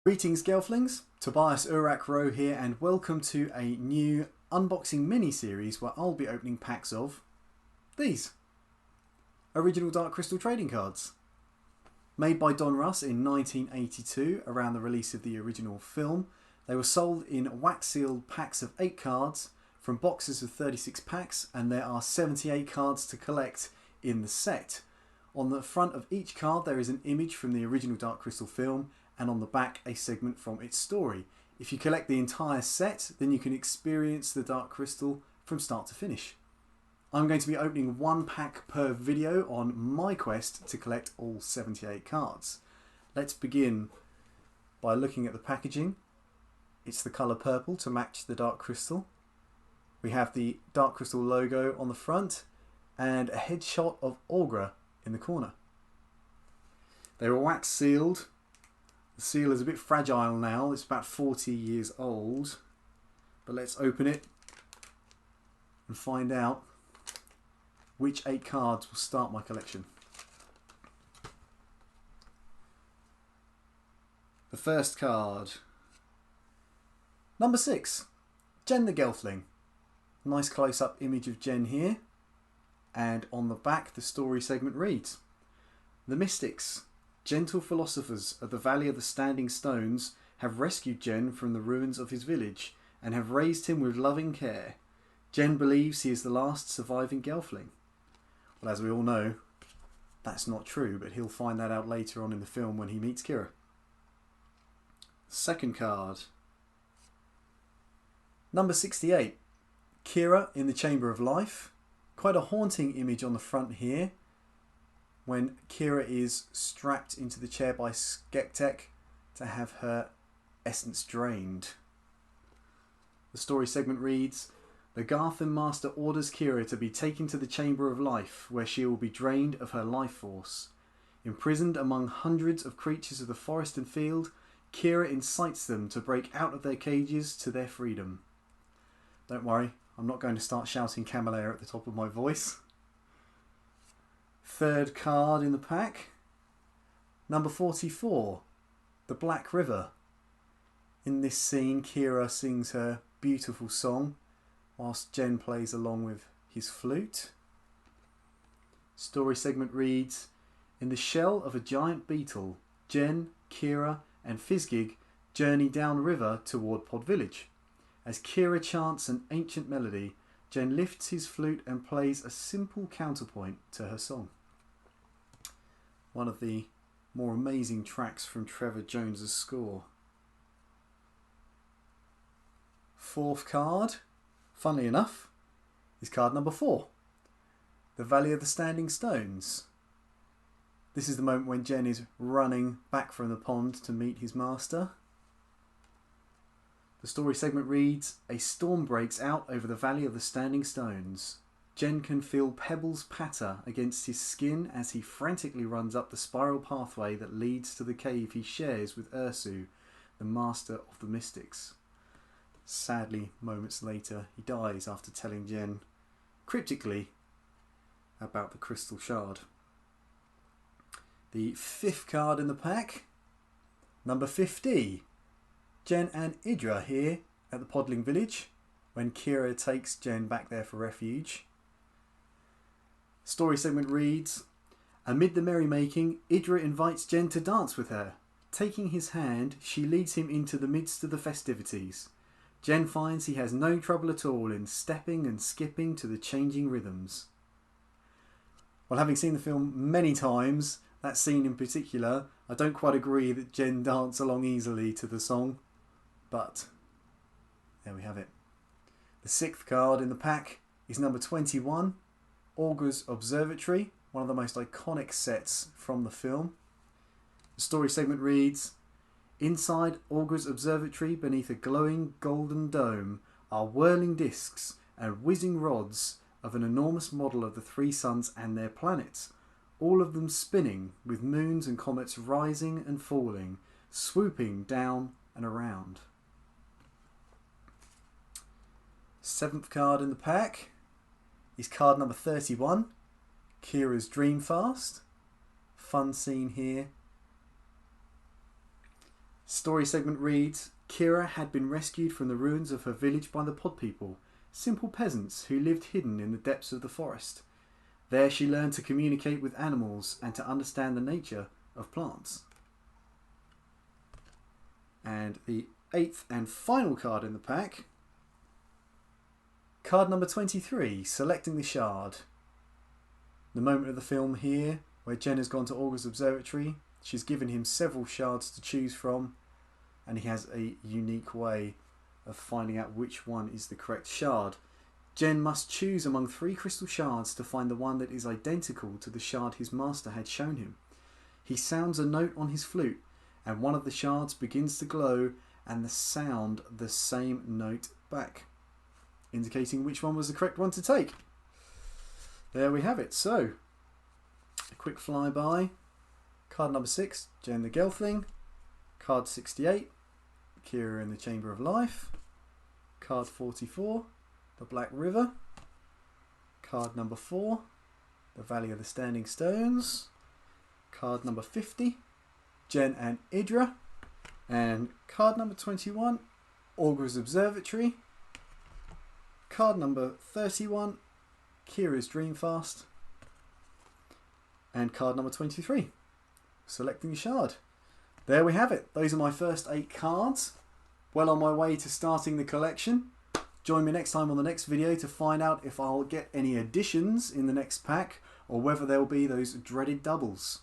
Greetings Gelflings, Tobias Urak Rowe here and welcome to a new unboxing mini-series where I'll be opening packs of these original Dark Crystal trading cards. Made by Don Russ in 1982 around the release of the original film. They were sold in wax sealed packs of 8 cards from boxes of 36 packs, and there are 78 cards to collect in the set. On the front of each card there is an image from the original Dark Crystal film, and on the back a segment from its story. If you collect the entire set, then you can experience the Dark Crystal from start to finish. I'm going to be opening one pack per video on my quest to collect all 78 cards. Let's begin by looking at the packaging. It's the colour purple to match the Dark Crystal. We have the Dark Crystal logo on the front and a headshot of Aughra in the corner. They were wax sealed. The seal is a bit fragile now, it's about 40 years old, but let's open it and find out which 8 cards will start my collection. The first card, number 6, Jen the Gelfling. Nice close-up image of Jen here, and on the back the story segment reads: The Mystics, gentle philosophers of the Valley of the Standing Stones, have rescued Jen from the ruins of his village and have raised him with loving care. Jen believes he is the last surviving Gelfling. Well, as we all know, that's not true, but he'll find that out later on in the film when he meets Kira. Second card, number 68, Kira in the Chamber of Life. Quite a haunting image on the front here, when Kira is strapped into the chair by Skektek to have her essence drained. The story segment reads: The Garthim Master orders Kira to be taken to the Chamber of Life, where she will be drained of her life force. Imprisoned among hundreds of creatures of the forest and field, Kira incites them to break out of their cages to their freedom. Don't worry, I'm not going to start shouting Camellia at the top of my voice. Third card in the pack, number 44, the Black River. In this scene, Kira sings her beautiful song whilst Jen plays along with his flute. Story segment reads: In the shell of a giant beetle, Jen, Kira and Fizzgig journey downriver toward Pod Village. As Kira chants an ancient melody, Jen lifts his flute and plays a simple counterpoint to her song. One of the more amazing tracks from Trevor Jones's score. Fourth card, funnily enough, is card number 4, the Valley of the Standing Stones. This is the moment when Jen is running back from the pond to meet his master. The story segment reads: A storm breaks out over the Valley of the Standing Stones. Jen can feel pebbles patter against his skin as he frantically runs up the spiral pathway that leads to the cave he shares with Ursu, the master of the mystics. Sadly, moments later, he dies after telling Jen, cryptically, about the crystal shard. The fifth card in the pack, number 50. Jen and Idra here at the Podling village when Kira takes Jen back there for refuge. Story segment reads: Amid the merrymaking, Idra invites Jen to dance with her. Taking his hand, she leads him into the midst of the festivities. Jen finds he has no trouble at all in stepping and skipping to the changing rhythms. Well, having seen the film many times, that scene in particular, I don't quite agree that Jen danced along easily to the song, but there we have it. The sixth card in the pack is number 21, Aughra's Observatory, one of the most iconic sets from the film. The story segment reads: Inside Aughra's Observatory, beneath a glowing golden dome, are whirling discs and whizzing rods of an enormous model of the 3 suns and their planets, all of them spinning, with moons and comets rising and falling, swooping down and around. Seventh card in the pack is card number 31, Kira's Dreamfast. Fun scene here Story segment reads, Kira had been rescued from the ruins of her village by the Pod People, simple peasants who lived hidden in the depths of the forest. There she learned to communicate with animals and to understand the nature of plants. And the 8th and final card in the pack, card number 23, Selecting the Shard. The moment of the film here where Jen has gone to Augur's observatory. She's given him several shards to choose from, and he has a unique way of finding out which one is the correct shard. Jen must choose among 3 crystal shards to find the one that is identical to the shard his master had shown him. He sounds a note on his flute, and one of the shards begins to glow and sound the same note back, indicating which one was the correct one to take. There we have it. So, a quick flyby. Card number 6, Jen the Gelfling. Card 68, Kira in the Chamber of Life. Card 44, the Black River. Card number 4, the Valley of the Standing Stones. Card number 50, Jen and Idra. And card number 21, Augur's Observatory. Card number 31, Kira's Dreamfast. And card number 23, Selecting a Shard. There we have it. Those are my first 8 cards. Well on my way to starting the collection. Join me next time on the next video to find out if I'll get any additions in the next pack or whether there will be those dreaded doubles.